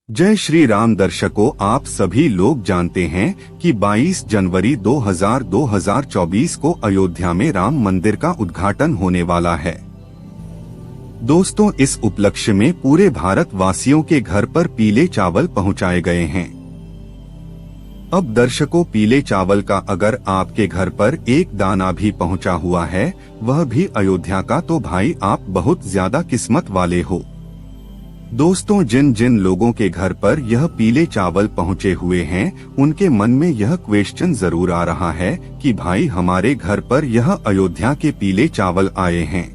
जय श्री राम दर्शकों, आप सभी लोग जानते हैं कि 22 जनवरी 2024 को अयोध्या में राम मंदिर का उद्घाटन होने वाला है। दोस्तों, इस उपलक्ष्य में पूरे भारत वासियों के घर पर पीले चावल पहुंचाए गए हैं। अब दर्शकों, पीले चावल का अगर आपके घर पर एक दाना भी पहुंचा हुआ है, वह भी अयोध्या का, तो भाई आप बहुत ज्यादा किस्मत वाले हो। दोस्तों, जिन जिन लोगों के घर पर यह पीले चावल पहुंचे हुए हैं, उनके मन में यह क्वेश्चन जरूर आ रहा है कि भाई हमारे घर पर यह अयोध्या के पीले चावल आए हैं।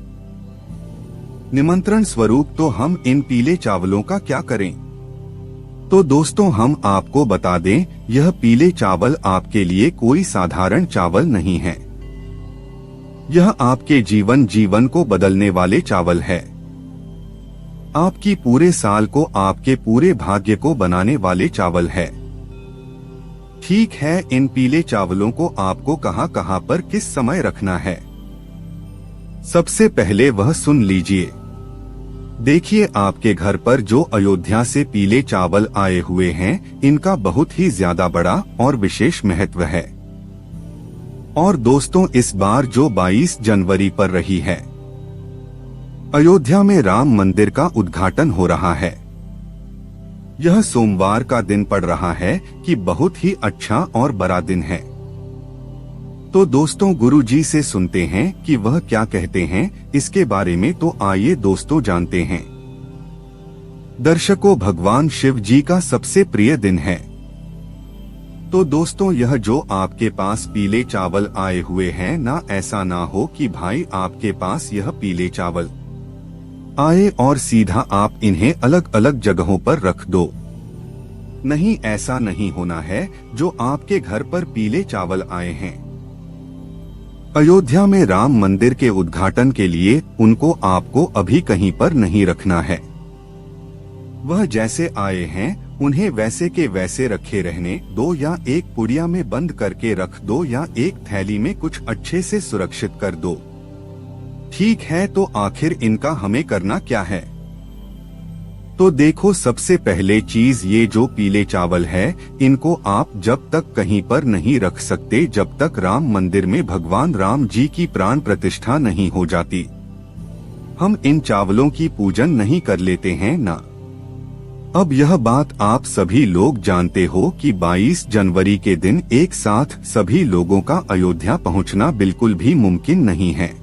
निमंत्रण स्वरूप तो हम इन पीले चावलों का क्या करें? तो दोस्तों, हम आपको बता दें, यह पीले चावल आपके लिए कोई साधारण चावल नहीं है। यह आपके जीवन को बदलने वाले चावल है। आपकी पूरे साल को, आपके पूरे भाग्य को बनाने वाले चावल है। ठीक है, इन पीले चावलों को आपको कहां पर किस समय रखना है, सबसे पहले वह सुन लीजिए। देखिए, आपके घर पर जो अयोध्या से पीले चावल आए हुए हैं, इनका बहुत ही ज्यादा बड़ा और विशेष महत्व है। और दोस्तों, इस बार जो 22 जनवरी पर रही है, अयोध्या में राम मंदिर का उद्घाटन हो रहा है। यह सोमवार का दिन पड़ रहा है कि बहुत ही अच्छा और बड़ा दिन है। तो दोस्तों, गुरु जी से सुनते हैं कि वह क्या कहते हैं इसके बारे में। तो आइए दोस्तों, जानते हैं। दर्शकों, भगवान शिव जी का सबसे प्रिय दिन है। तो दोस्तों, यह जो आपके पास पीले चावल आए हुए हैं ना, ऐसा ना हो कि भाई आपके पास यह पीले चावल आए और सीधा आप इन्हें अलग अलग जगहों पर रख दो। नहीं, ऐसा नहीं होना है। जो आपके घर पर पीले चावल आए हैं, अयोध्या में राम मंदिर के उद्घाटन के लिए, उनको आपको अभी कहीं पर नहीं रखना है। वह जैसे आए हैं, उन्हें वैसे के वैसे रखे रहने दो, या एक पुड़िया में बंद करके रख दो, या एक थैली में कुछ अच्छे से सुरक्षित कर दो। ठीक है, तो आखिर इनका हमें करना क्या है? तो देखो, सबसे पहले चीज, ये जो पीले चावल है, इनको आप जब तक कहीं पर नहीं रख सकते जब तक राम मंदिर में भगवान राम जी की प्राण प्रतिष्ठा नहीं हो जाती। हम इन चावलों की पूजन नहीं कर लेते हैं ना। अब यह बात आप सभी लोग जानते हो कि 22 जनवरी के दिन एक साथ सभी लोगों का अयोध्या पहुंचना बिल्कुल भी मुमकिन नहीं है।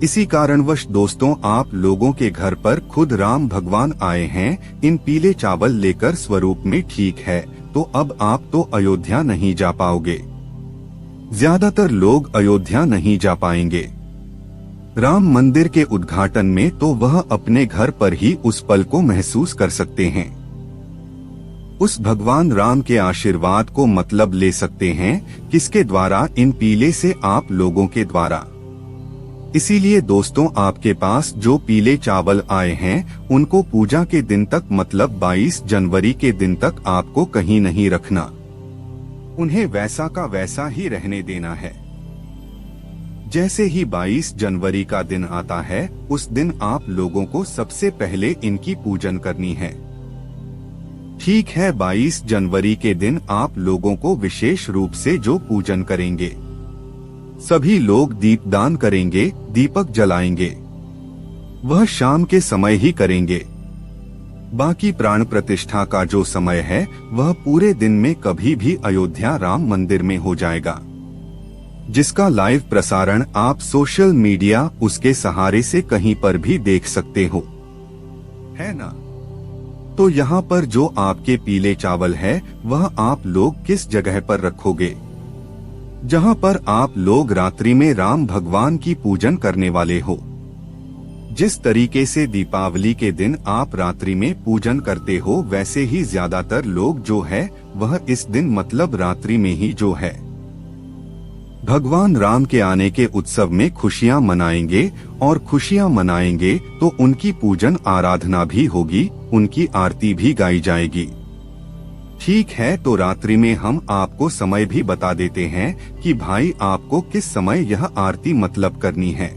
इसी कारणवश दोस्तों, आप लोगों के घर पर खुद राम भगवान आए हैं इन पीले चावल लेकर स्वरूप में। ठीक है, तो अब आप तो अयोध्या नहीं जा पाओगे। ज्यादातर लोग अयोध्या नहीं जा पाएंगे राम मंदिर के उद्घाटन में, तो वह अपने घर पर ही उस पल को महसूस कर सकते हैं। उस भगवान राम के आशीर्वाद को मतलब ले सकते हैं। किसके द्वारा? इन पीले से आप लोगों के द्वारा। इसीलिए दोस्तों, आपके पास जो पीले चावल आए हैं, उनको पूजा के दिन तक, मतलब 22 जनवरी के दिन तक आपको कहीं नहीं रखना। उन्हें वैसा का वैसा ही रहने देना है। जैसे ही 22 जनवरी का दिन आता है, उस दिन आप लोगों को सबसे पहले इनकी पूजन करनी है। ठीक है, 22 जनवरी के दिन आप लोगों को विशेष रूप से जो पूजन करेंगे, सभी लोग दीपदान करेंगे, दीपक जलाएंगे। वह शाम के समय ही करेंगे। बाकी प्राण प्रतिष्ठा का जो समय है, वह पूरे दिन में कभी भी अयोध्या राम मंदिर में हो जाएगा, जिसका लाइव प्रसारण आप सोशल मीडिया उसके सहारे से कहीं पर भी देख सकते हो, है ना। तो यहाँ पर जो आपके पीले चावल है, वह आप लोग किस जगह पर रखोगे? जहां पर आप लोग रात्रि में राम भगवान की पूजन करने वाले हो। जिस तरीके से दीपावली के दिन आप रात्रि में पूजन करते हो, वैसे ही ज्यादातर लोग जो है, वह इस दिन, मतलब रात्रि में ही जो है, भगवान राम के आने के उत्सव में खुशियां मनाएंगे। और खुशियां मनाएंगे तो उनकी पूजन आराधना भी होगी, उनकी आरती भी गाई जाएगी। ठीक है, तो रात्रि में हम आपको समय भी बता देते हैं कि भाई आपको किस समय यह आरती मतलब करनी है।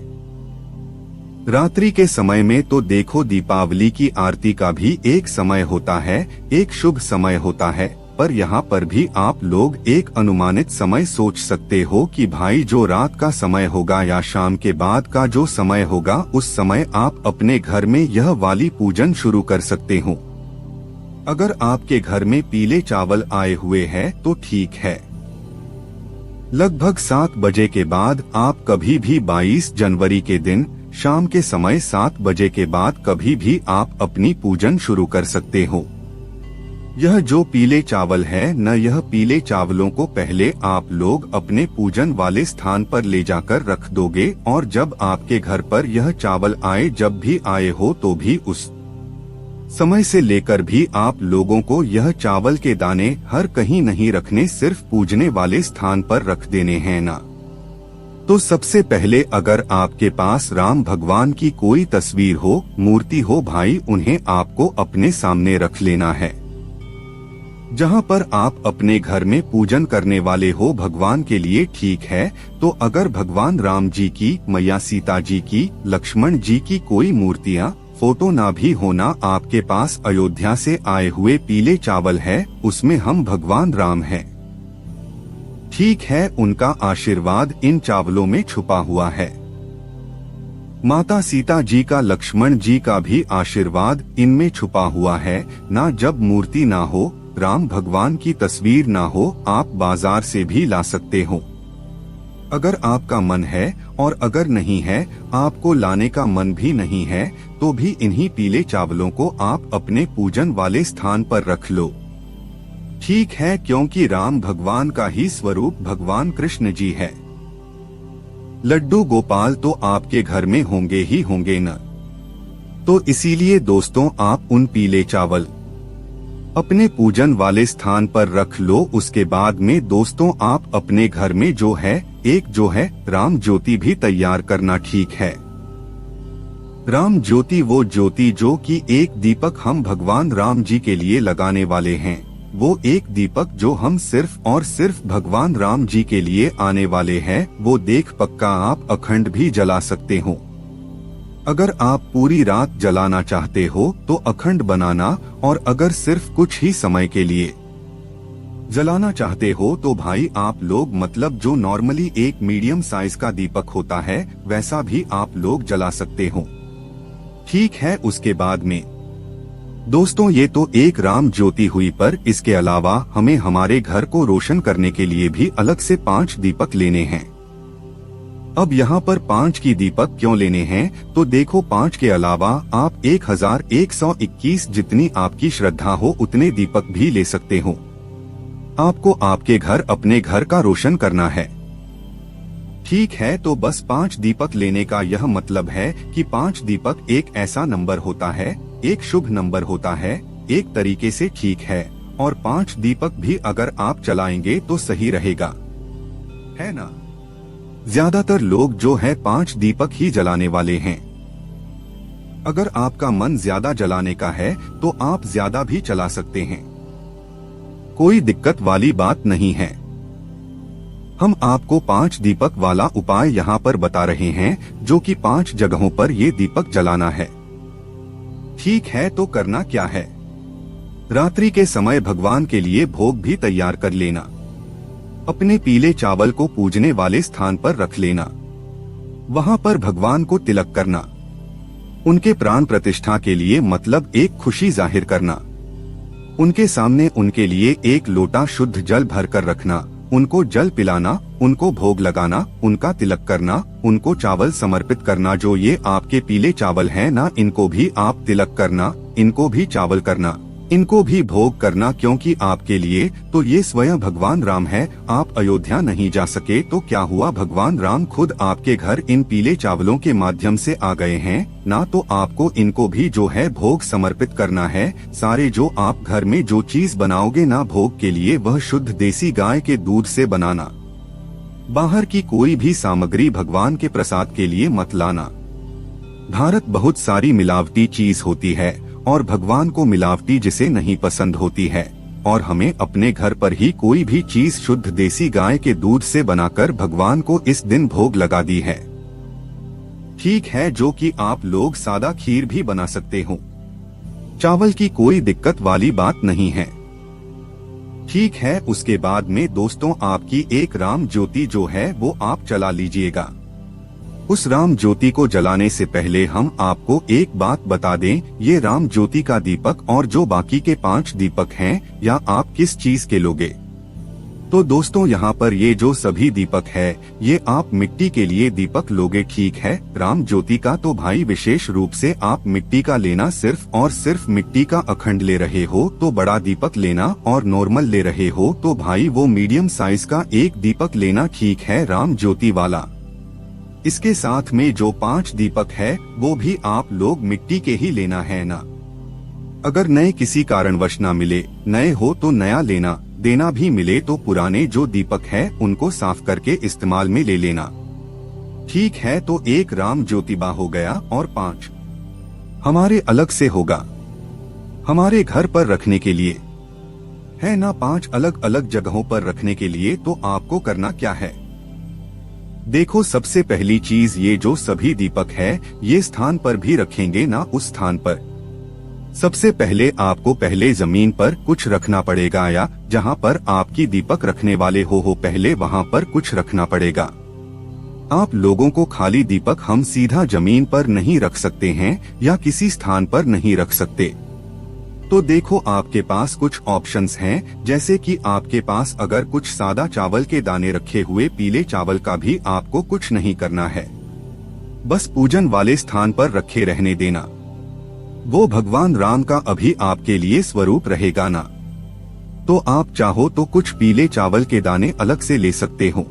रात्रि के समय में तो देखो दीपावली की आरती का भी एक समय होता है, एक शुभ समय होता है, पर यहाँ पर भी आप लोग एक अनुमानित समय सोच सकते हो कि भाई जो रात का समय होगा या शाम के बाद का जो समय होगा उस समय आप अपने घर में यह वाली पूजन शुरू कर सकते हो। अगर आपके घर में पीले चावल आए हुए हैं तो ठीक है। लगभग 7 बजे के बाद आप कभी भी 22 जनवरी के दिन शाम के समय 7 बजे के बाद कभी भी आप अपनी पूजन शुरू कर सकते हो। यह जो पीले चावल है न, यह पीले चावलों को पहले आप लोग अपने पूजन वाले स्थान पर ले जाकर रख दोगे और जब आपके घर पर यह चावल आए, जब भी आए हो तो भी उस समय से लेकर भी आप लोगों को यह चावल के दाने हर कहीं नहीं रखने, सिर्फ पूजने वाले स्थान पर रख देने हैं ना। तो सबसे पहले अगर आपके पास राम भगवान की कोई तस्वीर हो, मूर्ति हो भाई, उन्हें आपको अपने सामने रख लेना है। जहाँ पर आप अपने घर में पूजन करने वाले हो भगवान के लिए, ठीक है। तो अगर भगवान राम जी की, मैया सीता जी की, लक्ष्मण जी की कोई मूर्तियाँ, फोटो ना भी होना, आपके पास अयोध्या से आए हुए पीले चावल है, उसमें हम भगवान राम हैं, ठीक है, उनका आशीर्वाद इन चावलों में छुपा हुआ है। माता सीता जी का, लक्ष्मण जी का भी आशीर्वाद इनमें छुपा हुआ है ना। जब मूर्ति ना हो, राम भगवान की तस्वीर ना हो, आप बाजार से भी ला सकते हो अगर आपका मन है, और अगर नहीं है, आपको लाने का मन भी नहीं है, तो भी इन्हीं पीले चावलों को आप अपने पूजन वाले स्थान पर रख लो, ठीक है, क्योंकि राम भगवान का ही स्वरूप भगवान कृष्ण जी है। लड्डू गोपाल तो आपके घर में होंगे ही होंगे न। तो इसीलिए दोस्तों आप उन पीले चावल अपने पूजन वाले स्थान पर रख लो। उसके बाद में दोस्तों आप अपने घर में जो है, एक जो है राम ज्योति भी तैयार करना, ठीक है। राम ज्योति वो ज्योति जो कि एक दीपक हम भगवान राम जी के लिए लगाने वाले हैं, वो एक दीपक जो हम सिर्फ और सिर्फ भगवान राम जी के लिए आने वाले हैं, वो देख पक्का आप अखंड भी जला सकते हो। अगर आप पूरी रात जलाना चाहते हो तो अखंड बनाना, और अगर सिर्फ कुछ ही समय के लिए जलाना चाहते हो तो भाई आप लोग, मतलब जो नॉर्मली एक मीडियम साइज का दीपक होता है, वैसा भी आप लोग जला सकते हो, ठीक है। उसके बाद में दोस्तों ये तो एक राम ज्योति हुई, पर इसके अलावा हमें हमारे घर को रोशन करने के लिए भी अलग से 5 दीपक लेने हैं। अब यहाँ पर 5 की दीपक क्यों लेने हैं, तो देखो 5 के अलावा आप 1121 जितनी आपकी श्रद्धा हो उतने दीपक भी ले सकते हो। आपको आपके घर, अपने घर का रोशन करना है, ठीक है। तो बस 5 दीपक लेने का यह मतलब है कि 5 दीपक एक ऐसा नंबर होता है, एक शुभ नंबर होता है एक तरीके से, ठीक है। और 5 दीपक भी अगर आप चलाएंगे तो सही रहेगा, है ना। ज्यादातर लोग जो है 5 दीपक ही जलाने वाले हैं। अगर आपका मन ज्यादा जलाने का है तो आप ज्यादा भी चला सकते हैं, कोई दिक्कत वाली बात नहीं है। हम आपको 5 दीपक वाला उपाय यहाँ पर बता रहे हैं, जो कि 5 जगहों पर ये दीपक जलाना है, ठीक है। तो करना क्या है, रात्रि के समय भगवान के लिए भोग भी तैयार कर लेना, अपने पीले चावल को पूजने वाले स्थान पर रख लेना, वहाँ पर भगवान को तिलक करना, उनके प्राण प्रतिष्ठा के लिए मतलब एक खुशी जाहिर करना, उनके सामने उनके लिए एक लोटा शुद्ध जल भरकर रखना, उनको जल पिलाना, उनको भोग लगाना, उनका तिलक करना, उनको चावल समर्पित करना। जो ये आपके पीले चावल हैं ना, इनको भी आप तिलक करना, इनको भी चावल करना, इनको भी भोग करना, क्योंकि आपके लिए तो ये स्वयं भगवान राम है। आप अयोध्या नहीं जा सके तो क्या हुआ, भगवान राम खुद आपके घर इन पीले चावलों के माध्यम से आ गए हैं ना, तो आपको इनको भी जो है भोग समर्पित करना है। सारे जो आप घर में जो चीज बनाओगे ना भोग के लिए, वह शुद्ध देसी गाय के दूध से बनाना, बाहर की कोई भी सामग्री भगवान के प्रसाद के लिए मत लाना। भारत बहुत सारी मिलावटी चीज होती है और भगवान को मिलावटी जिसे नहीं पसंद होती है, और हमें अपने घर पर ही कोई भी चीज शुद्ध देसी गाय के दूध से बनाकर भगवान को इस दिन भोग लगा दी है, ठीक है, जो कि आप लोग सादा खीर भी बना सकते हो। चावल की कोई दिक्कत वाली बात नहीं है। ठीक है, उसके बाद में दोस्तों आपकी एक राम ज्योति जो है वो आप जला लीजिएगा। उस राम ज्योति को जलाने से पहले हम आपको एक बात बता दें, ये राम ज्योति का दीपक और जो बाकी के 5 दीपक हैं, या आप किस चीज के लोगे? तो दोस्तों यहाँ पर ये जो सभी दीपक है, ये आप मिट्टी के लिए दीपक लोगे। ठीक है, राम ज्योति का तो भाई विशेष रूप से आप मिट्टी का लेना, सिर्फ और सिर्फ मिट्टी का अखंड ले रहे हो तो बड़ा दीपक लेना, और नॉर्मल ले रहे हो तो भाई वो मीडियम साइज का एक दीपक लेना। ठीक है, राम ज्योति वाला। इसके साथ में जो 5 दीपक है वो भी आप लोग मिट्टी के ही लेना है ना। अगर नए किसी कारणवश ना मिले, नए हो तो नया लेना, देना भी मिले तो पुराने जो दीपक है उनको साफ करके इस्तेमाल में ले लेना। ठीक है, तो एक राम ज्योतिबा हो गया और 5 हमारे अलग से होगा, हमारे घर पर रखने के लिए है ना। 5 अलग अलग जगहों पर रखने के लिए तो आपको करना क्या है? देखो, सबसे पहली चीज, ये जो सभी दीपक है ये स्थान पर भी रखेंगे ना, उस स्थान पर सबसे पहले आपको पहले जमीन पर कुछ रखना पड़ेगा, या जहाँ पर आपकी दीपक रखने वाले हो पहले वहाँ पर कुछ रखना पड़ेगा। आप लोगों को खाली दीपक हम सीधा जमीन पर नहीं रख सकते हैं या किसी स्थान पर नहीं रख सकते। तो देखो, आपके पास कुछ ऑप्शंस हैं, जैसे कि आपके पास अगर कुछ सादा चावल के दाने रखे हुए, पीले चावल का भी आपको कुछ नहीं करना है, बस पूजन वाले स्थान पर रखे रहने देना। वो भगवान राम का अभी आपके लिए स्वरूप रहेगा ना। तो आप चाहो तो कुछ पीले चावल के दाने अलग से ले सकते हो,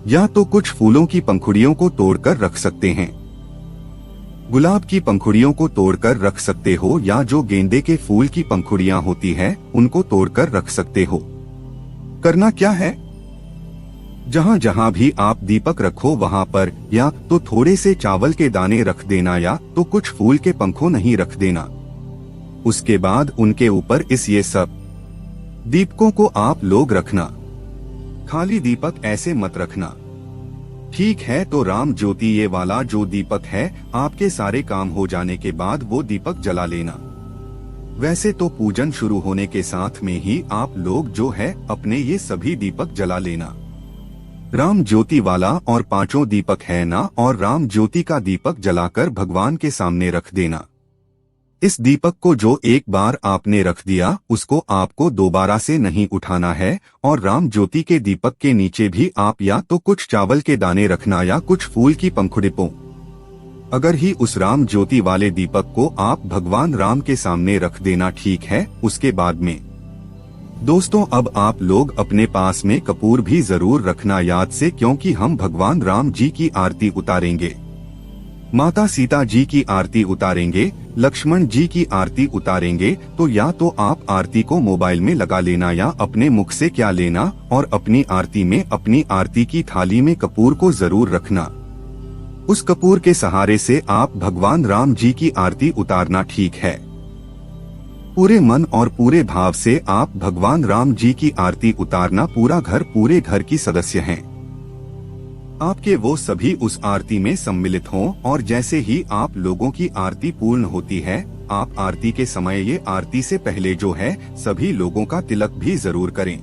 या तो कुछ फूलों की पंखुड़ियों को तोड़कर रख सकते हैं। गुलाब की पंखुड़ियों को तोड़कर रख सकते हो, या जो गेंदे के फूल की पंखुड़ियां होती है उनको तोड़कर रख सकते हो। करना क्या है, जहाँ जहाँ भी आप दीपक रखो वहाँ पर या तो थोड़े से चावल के दाने रख देना, या तो कुछ फूल के पंखों नहीं रख देना। उसके बाद उनके ऊपर ये सब दीपकों को आप लोग रखना, खाली दीपक ऐसे मत रखना। ठीक है, तो राम ज्योति ये वाला जो दीपक है, आपके सारे काम हो जाने के बाद वो दीपक जला लेना। वैसे तो पूजन शुरू होने के साथ में ही आप लोग जो है अपने ये सभी दीपक जला लेना। राम ज्योति वाला और 5 दीपक है ना, और राम ज्योति का दीपक जलाकर भगवान के सामने रख देना। इस दीपक को जो एक बार आपने रख दिया उसको आपको दोबारा से नहीं उठाना है, और राम ज्योति के दीपक के नीचे भी आप या तो कुछ चावल के दाने रखना या कुछ फूल की पंखुड़ियों। अगर ही उस राम ज्योति वाले दीपक को आप भगवान राम के सामने रख देना। ठीक है, उसके बाद में दोस्तों अब आप लोग अपने पास में कपूर भी जरूर रखना याद से, क्योंकि हम भगवान राम जी की आरती उतारेंगे, माता सीता जी की आरती उतारेंगे, लक्ष्मण जी की आरती उतारेंगे। तो या तो आप आरती को मोबाइल में लगा लेना या अपने मुख से क्या लेना, और अपनी आरती में अपनी आरती की थाली में कपूर को जरूर रखना। उस कपूर के सहारे से आप भगवान राम जी की आरती उतारना। ठीक है, पूरे मन और पूरे भाव से आप भगवान राम जी की आरती उतारना। पूरा घर, पूरे घर की सदस्य हैं आपके, वो सभी उस आरती में सम्मिलित हों, और जैसे ही आप लोगों की आरती पूर्ण होती है, आप आरती के समय ये आरती से पहले जो है सभी लोगों का तिलक भी जरूर करें,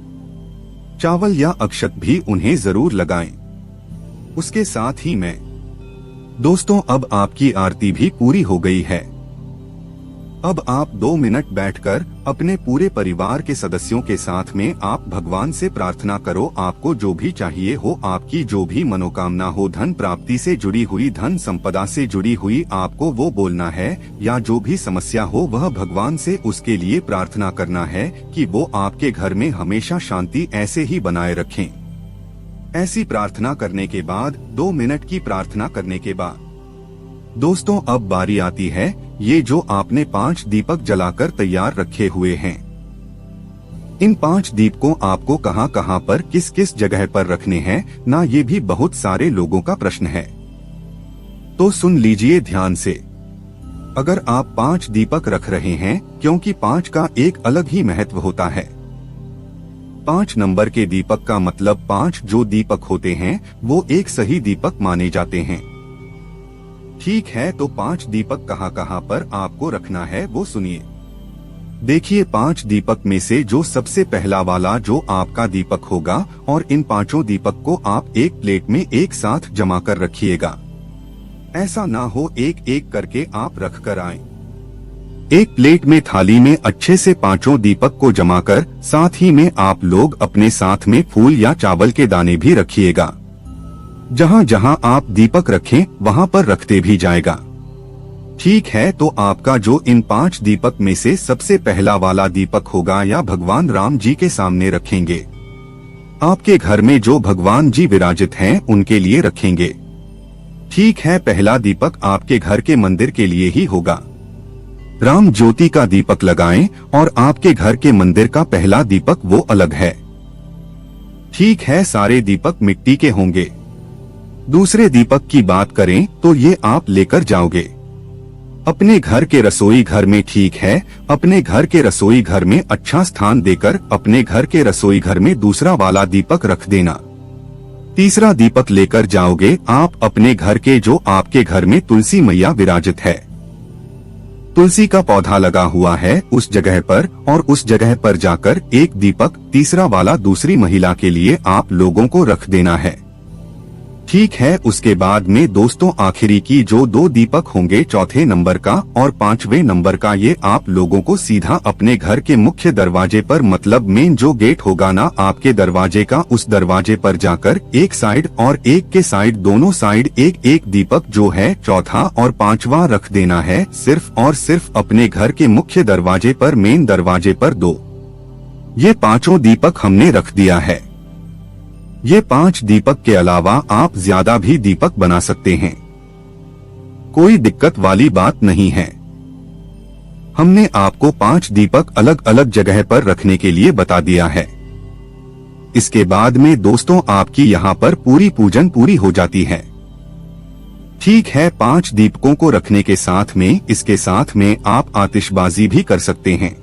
चावल या अक्षत भी उन्हें जरूर लगाएं। उसके साथ ही में दोस्तों अब आपकी आरती भी पूरी हो गई है। अब आप 2 मिनट बैठकर अपने पूरे परिवार के सदस्यों के साथ में आप भगवान से प्रार्थना करो। आपको जो भी चाहिए हो, आपकी जो भी मनोकामना हो, धन प्राप्ति से जुड़ी हुई, धन संपदा से जुड़ी हुई, आपको वो बोलना है, या जो भी समस्या हो वह भगवान से उसके लिए प्रार्थना करना है कि वो आपके घर में हमेशा शांति ऐसे ही बनाए रखें। ऐसी प्रार्थना करने के बाद 2 मिनट की प्रार्थना करने के बाद दोस्तों अब बारी आती है, ये जो आपने 5 दीपक जलाकर तैयार रखे हुए हैं, इन 5 दीपकों आपको कहां कहां पर किस किस जगह पर रखने हैं ना, ये भी बहुत सारे लोगों का प्रश्न है। तो सुन लीजिए ध्यान से। अगर आप 5 दीपक रख रहे हैं, क्योंकि 5 का एक अलग ही महत्व होता है। 5 नंबर के दीपक का मतलब 5 जो दीपक होते हैं वो एक सही दीपक माने जाते हैं। ठीक है, तो 5 दीपक कहाँ पर आपको रखना है वो सुनिए। देखिए 5 दीपक में से जो सबसे पहला वाला जो आपका दीपक होगा, और इन 5 दीपक को आप एक प्लेट में एक साथ जमा कर रखिएगा। ऐसा ना हो एक एक करके आप रख कर आए। एक प्लेट में थाली में अच्छे से 5 दीपक को जमा कर साथ ही में आप लोग अपने साथ में फूल या चावल के दाने भी रखिएगा। जहाँ जहाँ आप दीपक रखें वहाँ पर रखते भी जाएगा। ठीक है, तो आपका जो इन 5 दीपक में से सबसे पहला वाला दीपक होगा या भगवान राम जी के सामने रखेंगे। आपके घर में जो भगवान जी विराजित हैं उनके लिए रखेंगे। ठीक है, पहला दीपक आपके घर के मंदिर के लिए ही होगा। राम ज्योति का दीपक लगाएं और आपके घर के मंदिर का पहला दीपक वो अलग है। ठीक है, सारे दीपक मिट्टी के होंगे। दूसरे दीपक की बात करें तो ये आप लेकर जाओगे अपने घर के रसोई घर में। ठीक है, अपने घर के रसोई घर में अच्छा स्थान देकर अपने घर के रसोई घर में दूसरा वाला दीपक रख देना। तीसरा दीपक लेकर जाओगे आप अपने घर के जो आपके घर में तुलसी मैया विराजित है, तुलसी का पौधा लगा हुआ है उस जगह पर, और उस जगह पर जाकर एक दीपक तीसरा वाला दूसरी महिला के लिए आप लोगों को रख देना है। ठीक है, उसके बाद में दोस्तों आखिरी की जो 2 दीपक होंगे, चौथे नंबर का और 5वें नंबर का, ये आप लोगों को सीधा अपने घर के मुख्य दरवाजे पर, मतलब मेन जो गेट होगा ना आपके दरवाजे का, उस दरवाजे पर जाकर एक साइड और एक के साइड, दोनों साइड एक एक दीपक जो है चौथा और 5वां रख देना है। सिर्फ और सिर्फ अपने घर के मुख्य दरवाजे पर, मेन दरवाजे पर 2 ये 5 दीपक हमने रख दिया है। ये 5 दीपक के अलावा आप ज्यादा भी दीपक बना सकते हैं, कोई दिक्कत वाली बात नहीं है। हमने आपको 5 दीपक अलग अलग जगह पर रखने के लिए बता दिया है। इसके बाद में दोस्तों आपकी यहाँ पर पूरी पूजन पूरी हो जाती है। ठीक है, 5 दीपकों को रखने के साथ में इसके साथ में आप आतिशबाजी भी कर सकते हैं।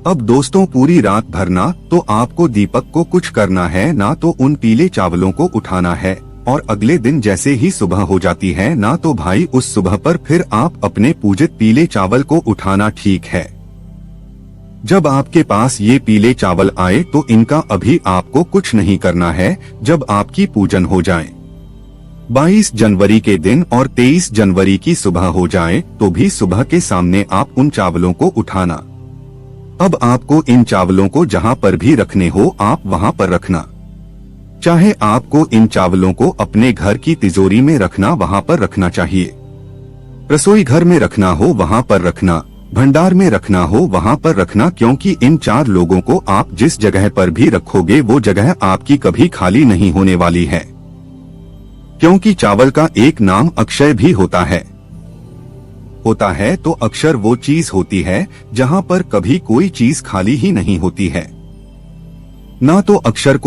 अब दोस्तों पूरी रात भर ना तो आपको दीपक को कुछ करना है, ना तो उन पीले चावलों को उठाना है, और अगले दिन जैसे ही सुबह हो जाती है ना तो भाई उस सुबह पर फिर आप अपने पूजित पीले चावल को उठाना। ठीक है, जब आपके पास ये पीले चावल आए तो इनका अभी आपको कुछ नहीं करना है। जब आपकी पूजन हो जाए 22 जनवरी के दिन और 23 जनवरी की सुबह हो जाए तो भी सुबह के सामने आप उन चावलों को उठाना। अब आपको इन चावलों को जहाँ पर भी रखने हो आप वहाँ पर रखना। चाहे आपको इन चावलों को अपने घर की तिजोरी में रखना, वहाँ पर रखना चाहिए। रसोई घर में रखना हो वहाँ पर रखना, भंडार में रखना हो वहाँ पर रखना, क्योंकि इन 4 लोगों को आप जिस जगह पर भी रखोगे वो जगह आपकी कभी खाली नहीं होने वाली है। क्योंकि चावल का एक नाम अक्षय भी होता है तो अक्षर वो चीज होती है जहाँ पर कभी कोई चीज खाली ही नहीं होती है। ना तो अक्षर को